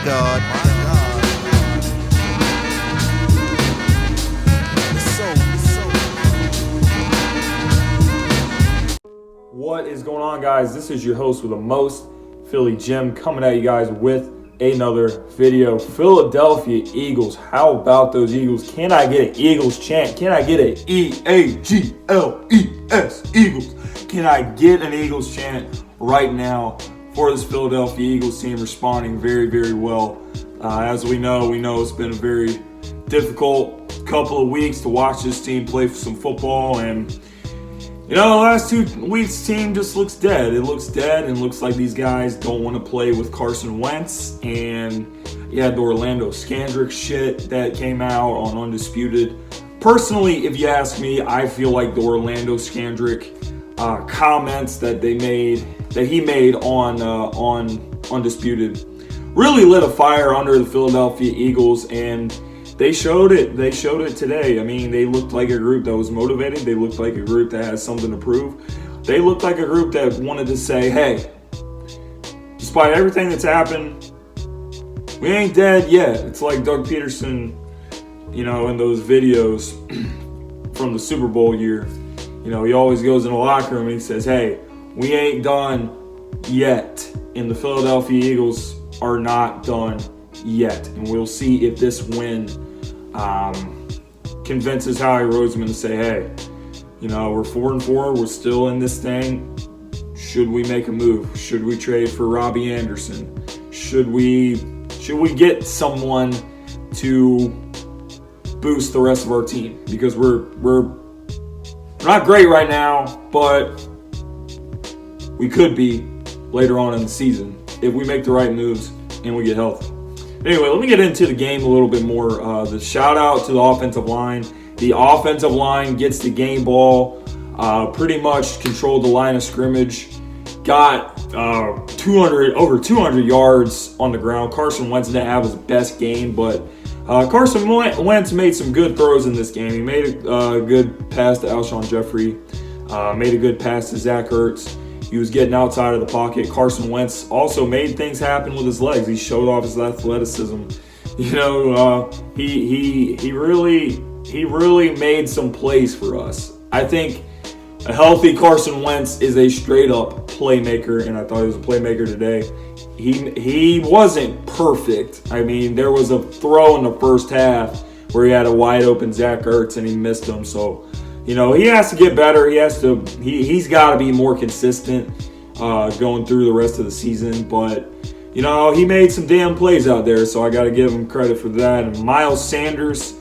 God. What is going on, guys? This is your host with the most, Philly Jim, coming at you guys with another video. Philadelphia Eagles. How about those Eagles? Can I get an Eagles chant? Can I get an E-A-G-L-E-S, Eagles? Can I get an Eagles chant right now for this Philadelphia Eagles team, responding very, very well? As we know it's been a very difficult couple of weeks to watch this team play for some football, and the last 2 weeks' team just looks dead. It looks dead and looks like these guys don't want to play with Carson Wentz. And you had the Orlando Scandrick shit that came out on Undisputed. Personally, if you ask me, I feel like the Orlando Scandrick comments that he made on Undisputed really lit a fire under the Philadelphia Eagles, and they showed it today. I mean, they looked like a group that was motivated. They looked like a group that has something to prove. They looked like a group that wanted to say, hey, despite everything that's happened, we ain't dead yet. It's like Doug Peterson, in those videos from the Super Bowl year. He always goes in the locker room and he says, hey, we ain't done yet. And the Philadelphia Eagles are not done yet. And we'll see if this win convinces Howie Roseman to say, hey, we're 4-4, we're still in this thing. Should we make a move? Should we trade for Robbie Anderson? Should we get someone to boost the rest of our team? Because we're not great right now, but we could be later on in the season if we make the right moves and we get healthy. Anyway, let me get into the game a little bit more. The shout out to the offensive line. The offensive line gets the game ball, pretty much controlled the line of scrimmage, got over 200 yards on the ground. Carson Wentz didn't have his best game, but Carson Wentz made some good throws in this game. He made a good pass to Alshon Jeffrey, made a good pass to Zach Ertz. He was getting outside of the pocket. Carson Wentz also made things happen with his legs. He showed off his athleticism. He really made some plays for us. I think a healthy Carson Wentz is a straight up playmaker, and I thought he was a playmaker today. He wasn't perfect. I mean, there was a throw in the first half where he had a wide open Zach Ertz and he missed him. So, he has to get better. He's got to be more consistent going through the rest of the season. But, he made some damn plays out there, so I got to give him credit for that. And Miles Sanders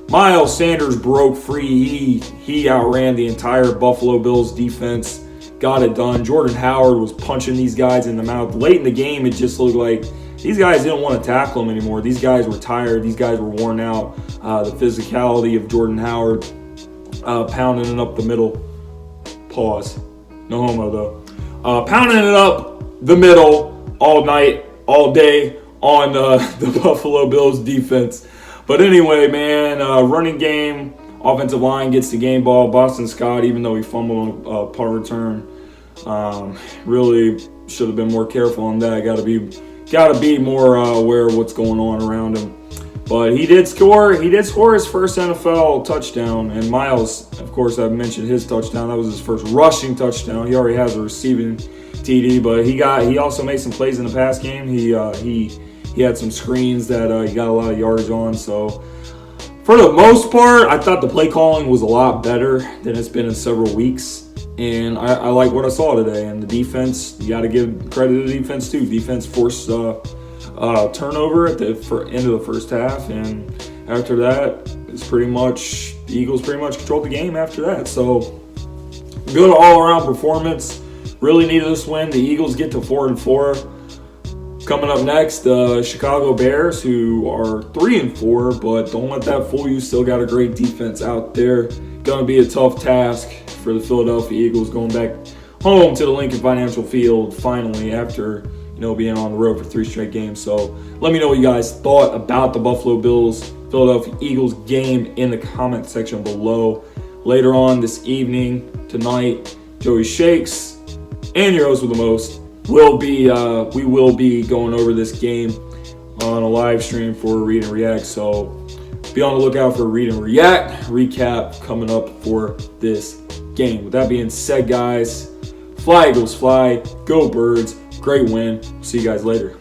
broke free. He outran the entire Buffalo Bills defense, got it done. Jordan Howard was punching these guys in the mouth. Late in the game, it just looked like these guys didn't want to tackle him anymore. These guys were tired. These guys were worn out. The physicality of Jordan Howard, pounding it up the middle. Pause. No homo, though. Pounding it up the middle all night, all day on the Buffalo Bills defense. But anyway, man, running game, offensive line gets the game ball. Boston Scott, even though he fumbled on a punt return, really should have been more careful on that. Got to be more aware of what's going on around him. But he did score his first NFL touchdown. And Miles, of course, I've mentioned his touchdown. That was his first rushing touchdown. He already has a receiving TD, but he also made some plays in the pass game. He had some screens that he got a lot of yards on. So for the most part, I thought the play calling was a lot better than it's been in several weeks. And I like what I saw today. And the defense, you got to give credit to the defense too. Defense forced turnover at the end of the first half, and after that, the Eagles pretty much controlled the game after that. So good all-around performance. Really needed this win. The Eagles get to 4-4. Coming up next, Chicago Bears, who are 3-4, but don't let that fool you. Still got a great defense out there. Going to be a tough task for the Philadelphia Eagles going back home to the Lincoln Financial Field finally after being on the road for 3 straight games. So let me know what you guys thought about the Buffalo Bills Philadelphia Eagles game in the comment section below. Later on this evening, tonight, Joey Shakes and your host with the most we will be going over this game on a live stream for Read and React. So be on the lookout for Read and React recap coming up for this game. With that being said, guys, fly Eagles fly, go Birds, great win. See you guys later.